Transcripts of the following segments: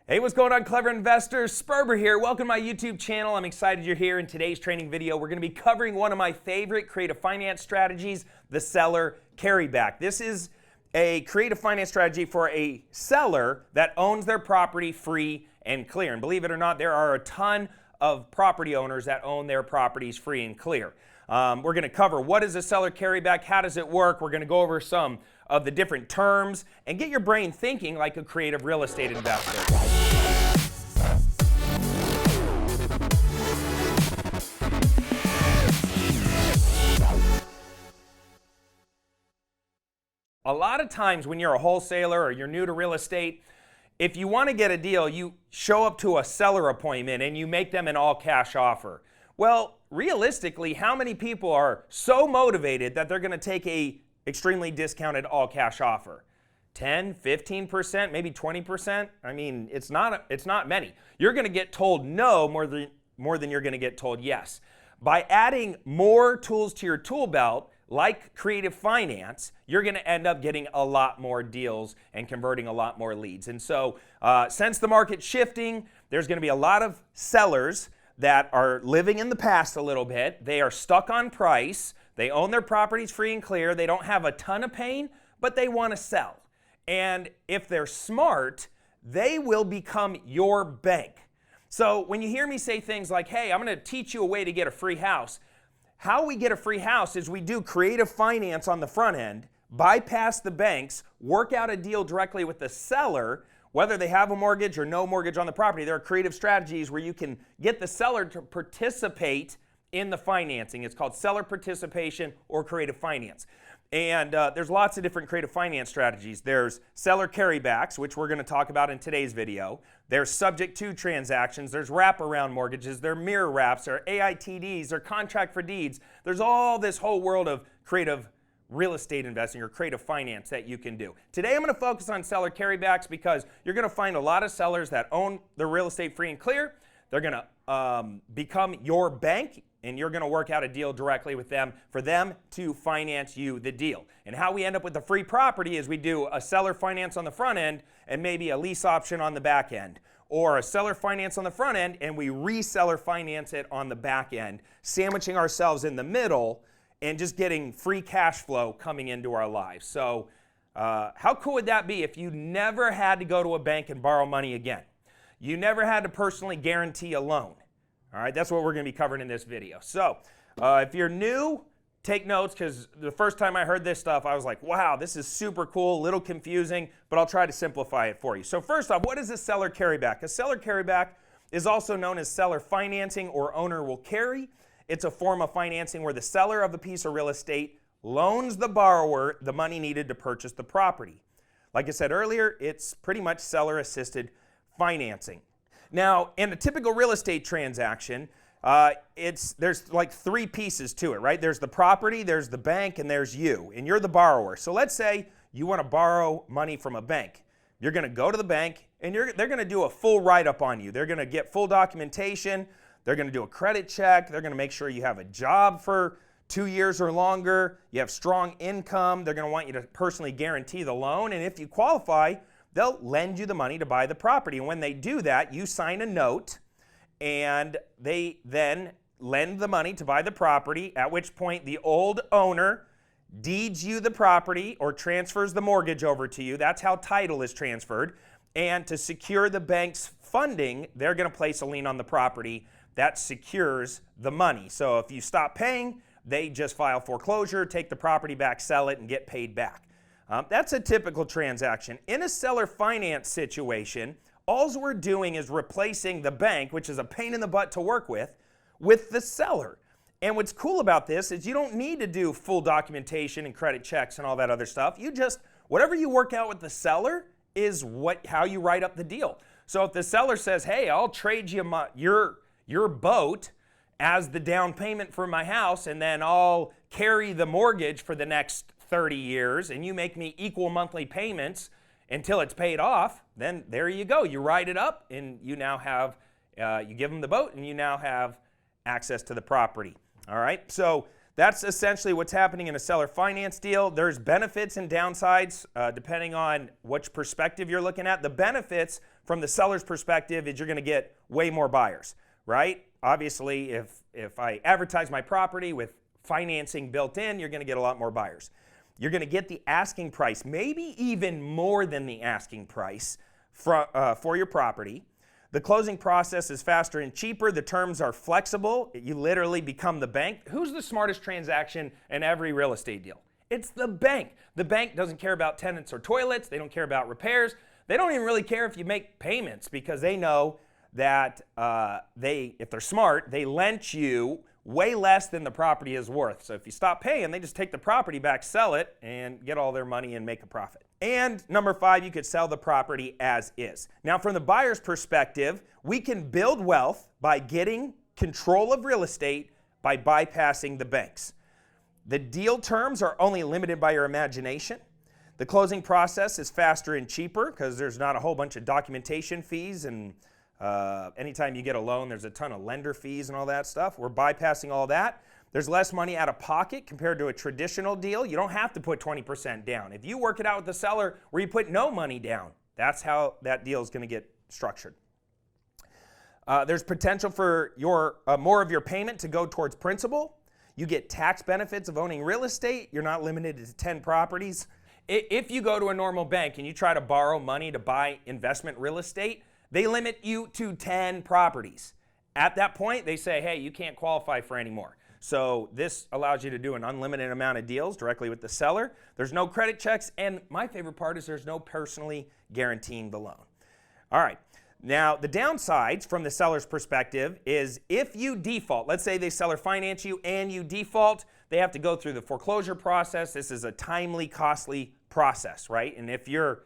Hey, what's going on, clever investors? Sperber here. Welcome to my YouTube channel. I'm excited you're here. In today's training video, we're going to be covering one of my favorite creative finance strategies, the seller carryback. This is a creative finance strategy for a seller that owns their property free and clear. And believe it or not, there are a ton of property owners that own their properties free and clear. We're going to cover what is a seller carryback, how does it work. We're going to go over some of the different terms and get your brain thinking like a creative real estate investor. A lot of times when you're a wholesaler or you're new to real estate, if you want to get a deal, you show up to a seller appointment and you make them an all-cash offer. Well, realistically, how many people are so motivated that they're going to take a extremely discounted all-cash offer? 10, 15%, maybe 20%? I mean, it's not many. You're going to get told no more than you're going to get told yes. By adding more tools to your tool belt, like creative finance, you're going to end up getting a lot more deals and converting a lot more leads. And so since the market's shifting, there's going to be a lot of sellers that are living in the past a little bit. They are stuck on price. They own their properties free and clear. They don't have a ton of pain, but they want to sell. And if they're smart, they will become your bank. So when you hear me say things like, hey, I'm going to teach you a way to get a free house, how we get a free house is we do creative finance on the front end, bypass the banks, work out a deal directly with the seller, whether they have a mortgage or no mortgage on the property. There are creative strategies where you can get the seller to participate in the financing. It's called seller participation or creative finance. And there's lots of different creative finance strategies. There's seller carrybacks, which we're going to talk about in today's video. There's subject to transactions. There's wraparound mortgages. There are mirror wraps. There are AITDs. There are contract for deeds. There's all this whole world of creative real estate investing or creative finance that you can do. Today I'm going to focus on seller carrybacks because you're going to find a lot of sellers that own their real estate free and clear. They're going to become your bank, and you're going to work out a deal directly with them for them to finance you the deal. And how we end up with the free property is we do a seller finance on the front end and maybe a lease option on the back end, or a seller finance on the front end and we reseller finance it on the back end, sandwiching ourselves in the middle and just getting free cash flow coming into our lives. So how cool would that be if you never had to go to a bank and borrow money again? You never had to personally guarantee a loan. All right, that's what we're going to be covering in this video. So if you're new, take notes, because the first time I heard this stuff, I was like, wow, this is super cool, a little confusing, but I'll try to simplify it for you. So first off, what is a seller carryback? A seller carryback is also known as seller financing or owner will carry. It's a form of financing where the seller of a piece of real estate loans the borrower the money needed to purchase the property. Like I said earlier, it's pretty much seller-assisted financing. Now, in a typical real estate transaction, there's like three pieces to it, right? There's the property, there's the bank, and there's you, and you're the borrower. So let's say you want to borrow money from a bank. You're going to go to the bank, and they're going to do a full write-up on you. They're going to get full documentation. They're going to do a credit check. They're going to make sure you have a job for 2 years or longer. You have strong income. They're going to want you to personally guarantee the loan, and if you qualify, they'll lend you the money to buy the property. And when they do that, you sign a note, and they then lend the money to buy the property, at which point the old owner deeds you the property or transfers the mortgage over to you. That's how title is transferred. And to secure the bank's funding, they're going to place a lien on the property that secures the money. So if you stop paying, they just file foreclosure, take the property back, sell it, and get paid back. That's a typical transaction. In a seller finance situation, all we're doing is replacing the bank, which is a pain in the butt to work with the seller. And what's cool about this is you don't need to do full documentation and credit checks and all that other stuff. You just, whatever you work out with the seller is how you write up the deal. So if the seller says, hey, I'll trade you your boat as the down payment for my house, and then I'll carry the mortgage for the next 30 years, and you make me equal monthly payments until it's paid off, then there you go. You write it up, and you now have, you give them the boat, and you now have access to the property. All right, so that's essentially what's happening in a seller finance deal. There's benefits and downsides depending on which perspective you're looking at. The benefits from the seller's perspective is you're going to get way more buyers, right? Obviously, if I advertise my property with financing built in, you're going to get a lot more buyers. You're going to get the asking price, maybe even more than the asking price for your property. The closing process is faster and cheaper. The terms are flexible. You literally become the bank. Who's the smartest transaction in every real estate deal? It's the bank. The bank doesn't care about tenants or toilets. They don't care about repairs. They don't even really care if you make payments because they know that if they're smart, they lent you way less than the property is worth. So if you stop paying, they just take the property back, sell it, and get all their money and make a profit. And number 5, you could sell the property as is. Now, from the buyer's perspective, we can build wealth by getting control of real estate by bypassing the banks. The deal terms are only limited by your imagination. The closing process is faster and cheaper because there's not a whole bunch of documentation fees, and anytime you get a loan, there's a ton of lender fees and all that stuff. We're bypassing all that. There's less money out of pocket compared to a traditional deal. You don't have to put 20% down. If you work it out with the seller where you put no money down, that's how that deal is going to get structured. There's potential for more of your payment to go towards principal. You get tax benefits of owning real estate. You're not limited to 10 properties. If you go to a normal bank and you try to borrow money to buy investment real estate, they limit you to 10 properties. At that point, they say, hey, you can't qualify for any more. So this allows you to do an unlimited amount of deals directly with the seller. There's no credit checks, and my favorite part is there's no personally guaranteeing the loan. All right. Now, the downsides from the seller's perspective is if you default, let's say they seller finance you and you default, they have to go through the foreclosure process. This is a timely, costly process, right? And if you're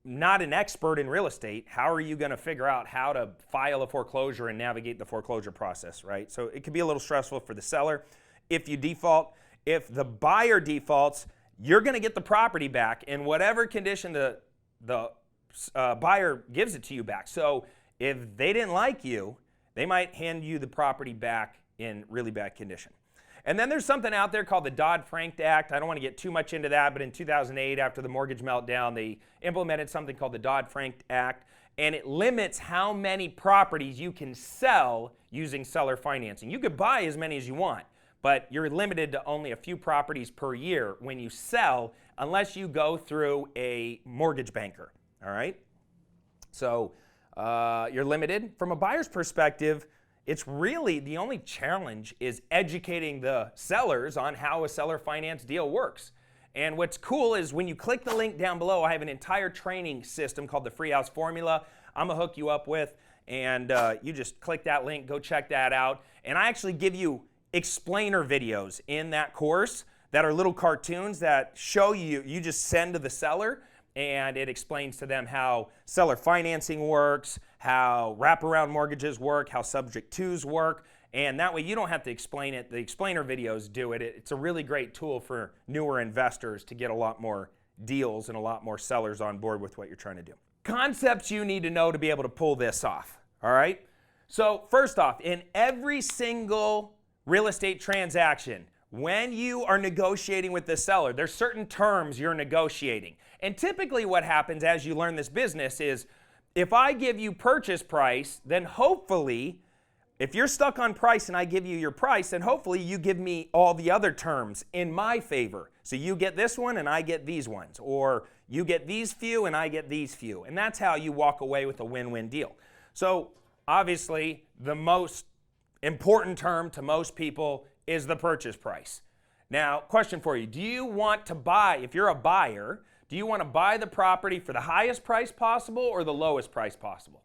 not an expert in real estate, how are you going to figure out how to file a foreclosure and navigate the foreclosure process, right? So it could be a little stressful for the seller if you default. If the buyer defaults, you're going to get the property back in whatever condition the buyer gives it to you back. So if they didn't like you, they might hand you the property back in really bad condition. And then there's something out there called the Dodd-Frank Act. I don't want to get too much into that, but in 2008, after the mortgage meltdown, they implemented something called the Dodd-Frank Act, and it limits how many properties you can sell using seller financing. You could buy as many as you want, but you're limited to only a few properties per year when you sell, unless you go through a mortgage banker, all right? So you're limited. From a buyer's perspective, it's really the only challenge is educating the sellers on how a seller finance deal works. And what's cool is when you click the link down below, I have an entire training system called the Free House Formula I'm going to hook you up with. And you just click that link, go check that out. And I actually give you explainer videos in that course that are little cartoons that show you just send to the seller, and it explains to them how seller financing works, how wraparound mortgages work, how subject twos work, and that way you don't have to explain it. The explainer videos do it. It's a really great tool for newer investors to get a lot more deals and a lot more sellers on board with what you're trying to do. Concepts you need to know to be able to pull this off, all right? So first off, in every single real estate transaction, when you are negotiating with the seller, there's certain terms you're negotiating. And typically what happens as you learn this business is if I give you purchase price, then hopefully, if you're stuck on price and I give you your price, then hopefully you give me all the other terms in my favor. So you get this one and I get these ones, or you get these few and I get these few. And that's how you walk away with a win-win deal. So obviously, the most important term to most people is the purchase price. Now, question for you. Do you want to buy, if you're a buyer, do you want to buy the property for the highest price possible or the lowest price possible?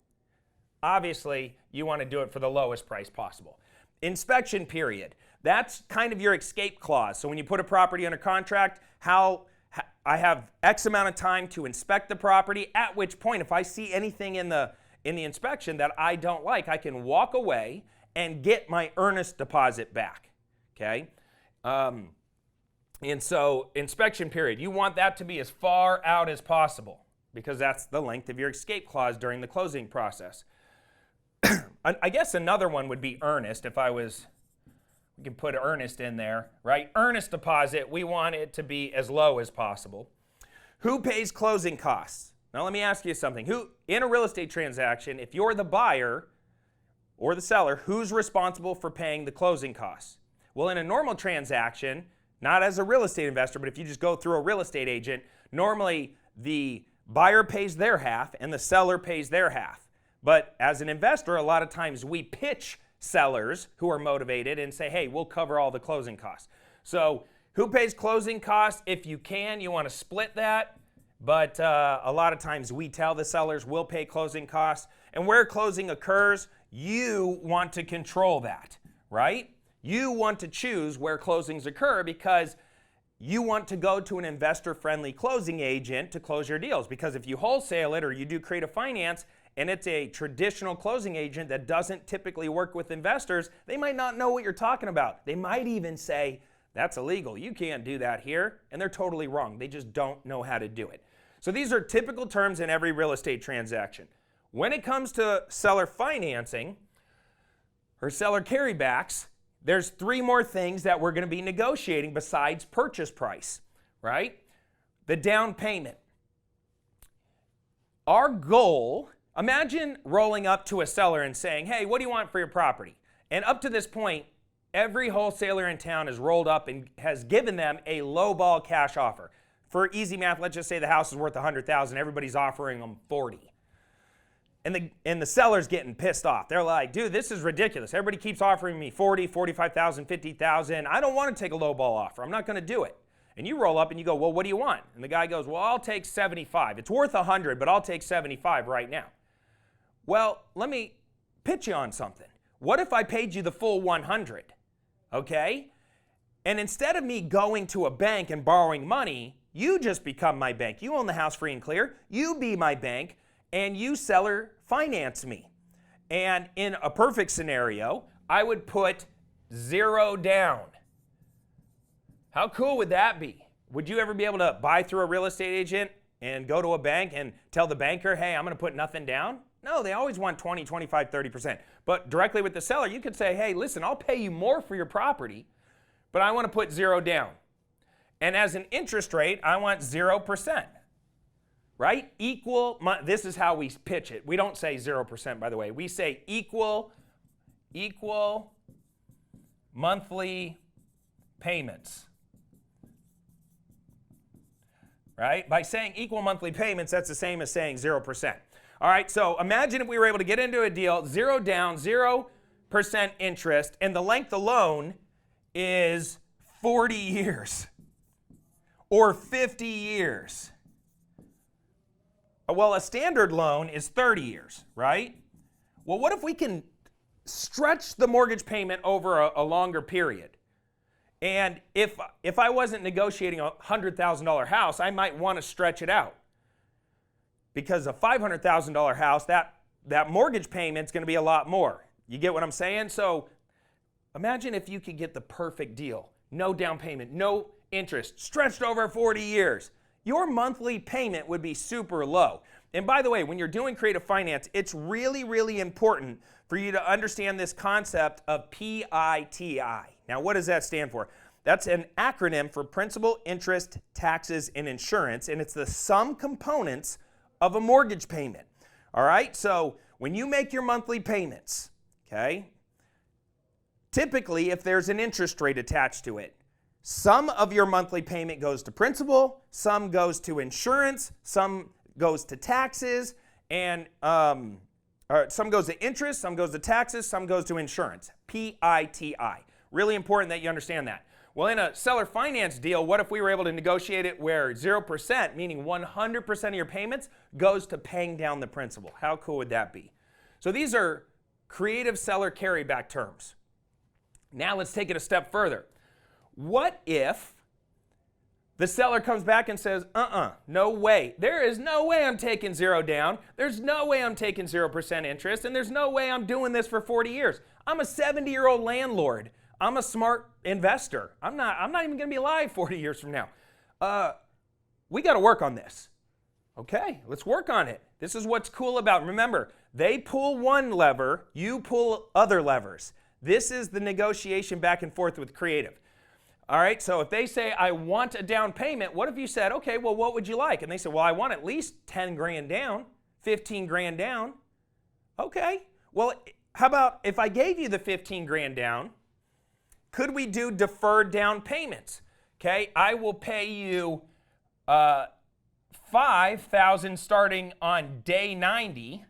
Obviously, you want to do it for the lowest price possible. Inspection period. That's kind of your escape clause. So when you put a property under contract, I have X amount of time to inspect the property, at which point if I see anything in the inspection that I don't like, I can walk away and get my earnest deposit back. Okay? And so inspection period, you want that to be as far out as possible because that's the length of your escape clause during the closing process. I guess another one would be earnest. We can put earnest in there, right? Earnest deposit, we want it to be as low as possible. Who pays closing costs? Now let me ask you something. Who, in a real estate transaction, if you're the buyer or the seller, who's responsible for paying the closing costs? Well, in a normal transaction, not as a real estate investor, but if you just go through a real estate agent, normally the buyer pays their half and the seller pays their half. But as an investor, a lot of times we pitch sellers who are motivated and say, hey, we'll cover all the closing costs. So who pays closing costs? If you can, you want to split that. But a lot of times we tell the sellers we'll pay closing costs. And where closing occurs, you want to control that, right? You want to choose where closings occur because you want to go to an investor-friendly closing agent to close your deals. Because if you wholesale it or you do creative finance and it's a traditional closing agent that doesn't typically work with investors, they might not know what you're talking about. They might even say, that's illegal. You can't do that here. And they're totally wrong. They just don't know how to do it. So these are typical terms in every real estate transaction. When it comes to seller financing or seller carrybacks, there's 3 more things that we're going to be negotiating besides purchase price, right? The down payment. Our goal, imagine rolling up to a seller and saying, hey, what do you want for your property? And up to this point, every wholesaler in town has rolled up and has given them a lowball cash offer. For easy math, let's just say the house is worth $100,000. Everybody's offering them $40,000. And the seller's getting pissed off. They're like, dude, this is ridiculous. Everybody keeps offering me $40,000, $45,000, $50,000. I don't want to take a lowball offer. I'm not going to do it. And you roll up and you go, well, what do you want? And the guy goes, well, I'll take $75,000. It's worth $100,000, but I'll take $75,000 right now. Well, let me pitch you on something. What if I paid you the full $100,000? Okay? And instead of me going to a bank and borrowing money, you just become my bank. You own the house free and clear. You be my bank, and you seller finance me. And in a perfect scenario, I would put 0 down. How cool would that be? Would you ever be able to buy through a real estate agent and go to a bank and tell the banker, hey, I'm going to put nothing down? No, they always want 20, 25, 30%. But directly with the seller, you could say, hey, listen, I'll pay you more for your property, but I want to put 0 down. And as an interest rate, I want 0%. Right? This is how we pitch it. We don't say 0%, by the way. We say equal monthly payments. Right? By saying equal monthly payments, that's the same as saying 0%. All right, so imagine if we were able to get into a deal, 0 down, 0% interest, and the length of loan is 40 years or 50 years. Well, a standard loan is 30 years, right? Well, what if we can stretch the mortgage payment over a longer period? And if I wasn't negotiating a $100,000 house, I might want to stretch it out. Because a $500,000 house, that mortgage payment's going to be a lot more. You get what I'm saying? So imagine if you could get the perfect deal. No down payment, no interest, stretched over 40 years. Your monthly payment would be super low. And by the way, when you're doing creative finance, it's really, really important for you to understand this concept of PITI. Now, what does that stand for? That's an acronym for principal, interest, taxes, and insurance, and it's the sum components of a mortgage payment. All right? So when you make your monthly payments, okay, typically if there's an interest rate attached to it, some of your monthly payment goes to principal, some goes to insurance, some goes to taxes, and some goes to interest, some goes to taxes, some goes to insurance. PITI. Really important that you understand that. Well, in a seller finance deal, what if we were able to negotiate it where 0%, meaning 100% of your payments, goes to paying down the principal? How cool would that be? So these are creative seller carryback terms. Now let's take it a step further. What if the seller comes back and says, no way. There is no way I'm taking 0 down. There's no way I'm taking 0% interest, and there's no way I'm doing this for 40 years. I'm a 70-year-old landlord. I'm a smart investor. I'm not even going to be alive 40 years from now. We got to work on this. Okay, let's work on it. This is what's cool about, remember, they pull one lever, you pull other levers. This is the negotiation back and forth with creative. All right, so if they say, I want a down payment, what if you said, okay, well, what would you like? And they said, well, I want at least 10 grand down, 15 grand down. Okay, well, how about if I gave you the 15 grand down, could we do deferred down payments? Okay, I will pay you $5,000 starting on day 90,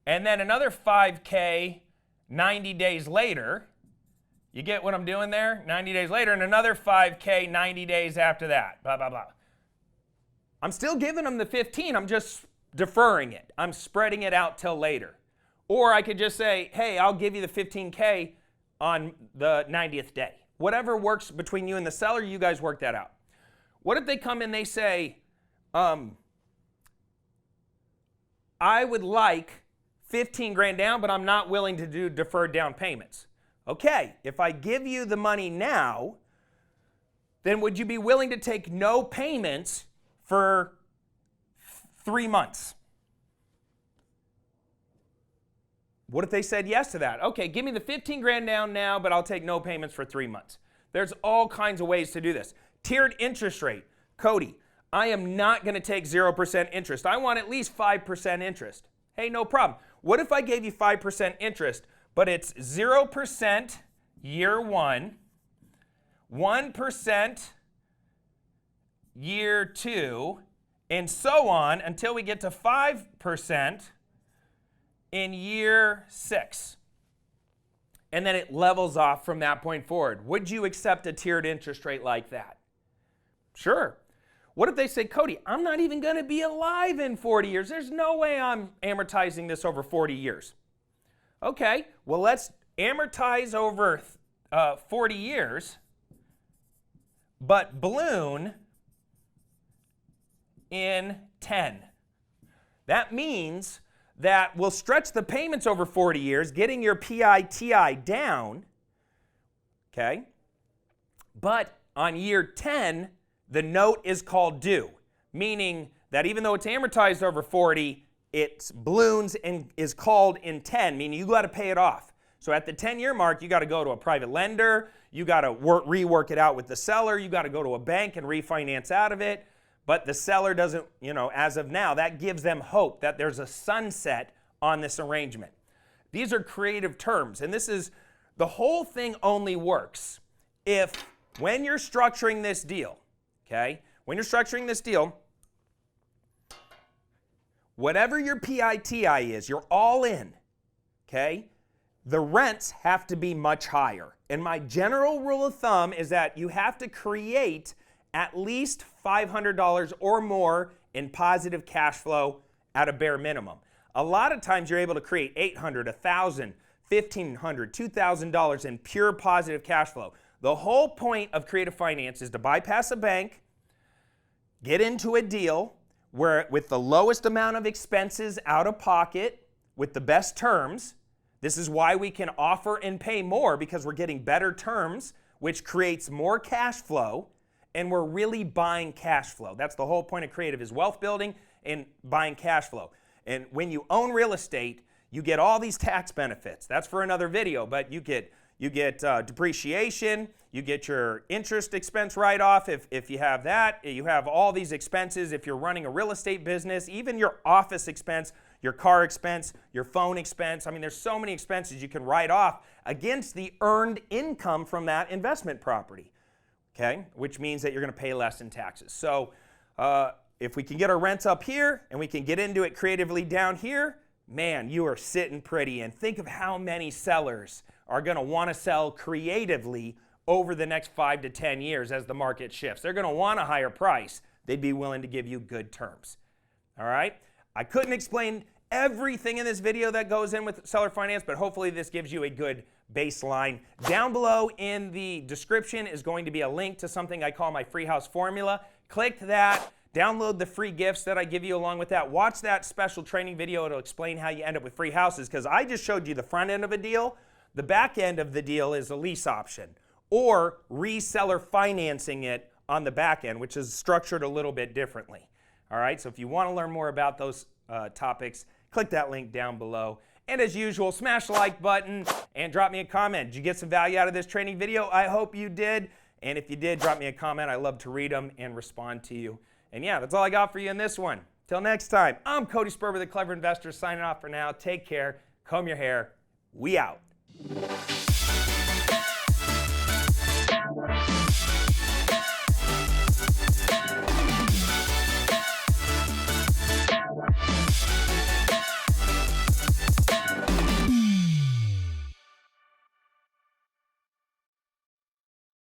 and then another $5K 90 days later. You get what I'm doing there? 90 days later, and another $5K 90 days after that, blah, blah, blah. I'm still giving them the 15, I'm just deferring it. I'm spreading it out till later. Or I could just say, hey, I'll give you the 15K on the 90th day. Whatever works between you and the seller, you guys work that out. What if they come in, they say, I would like 15 grand down, but I'm not willing to do deferred down payments. Okay, if I give you the money now, then would you be willing to take no payments for 3 months? What if they said yes to that? Okay, give me the 15 grand down now, but I'll take no payments for 3 months. There's all kinds of ways to do this. Tiered interest rate. Cody, I am not going to take 0% interest. I want at least 5% interest. Hey, no problem. What if I gave you 5% interest, but it's 0% year 1, 1% year 2, and so on until we get to 5% in year 6. And then it levels off from that point forward. Would you accept a tiered interest rate like that? Sure. What if they say, Cody, I'm not even going to be alive in 40 years. There's no way I'm amortizing this over 40 years. Okay, well, let's amortize over 40 years, but balloon in 10. That means that we'll stretch the payments over 40 years, getting your PITI down, okay? But on year 10, the note is called due, meaning that even though it's amortized over 40, it balloons and is called in 10, meaning you got to pay it off. So at the 10-year mark, you got to go to a private lender, you got to rework it out with the seller, you got to go to a bank and refinance out of it, but the seller doesn't, as of now, that gives them hope that there's a sunset on this arrangement. These are creative terms, and this is, the whole thing only works if, when you're structuring this deal, okay, when you're structuring this deal, whatever your PITI is, you're all in, okay? The rents have to be much higher. And my general rule of thumb is that you have to create at least $500 or more in positive cash flow at a bare minimum. A lot of times you're able to create $800, $1,000, $1,500, $2,000 in pure positive cash flow. The whole point of creative finance is to bypass a bank, get into a deal where with the lowest amount of expenses out of pocket, with the best terms. This is why we can offer and pay more, because we're getting better terms, which creates more cash flow, and we're really buying cash flow. That's the whole point of creative, is wealth building and buying cash flow. And when you own real estate, you get all these tax benefits. That's for another video, but you get depreciation, you get your interest expense write-off if you have that. You have all these expenses if you're running a real estate business, even your office expense, your car expense, your phone expense. I mean, there's so many expenses you can write off against the earned income from that investment property, okay? Which means that you're going to pay less in taxes. So if we can get our rents up here and we can get into it creatively down here, man, you are sitting pretty. And think of how many sellers are going to want to sell creatively over the next 5 to 10 years as the market shifts. They're going to want a higher price. They'd be willing to give you good terms. All right? I couldn't explain everything in this video that goes in with seller finance, but hopefully this gives you a good baseline. Down below in the description is going to be a link to something I call my free house formula. Click that. Download the free gifts that I give you along with that. Watch that special training video. It'll explain how you end up with free houses, because I just showed you the front end of a deal. The back end of the deal is a lease option or reseller financing it on the back end, which is structured a little bit differently. All right, so if you want to learn more about those topics, click that link down below. And as usual, smash the like button and drop me a comment. Did you get some value out of this training video? I hope you did. And if you did, drop me a comment. I love to read them and respond to you. And yeah, that's all I got for you in this one. Till next time, I'm Cody Sperber, the Clever Investor, signing off for now. Take care. Comb your hair. We out.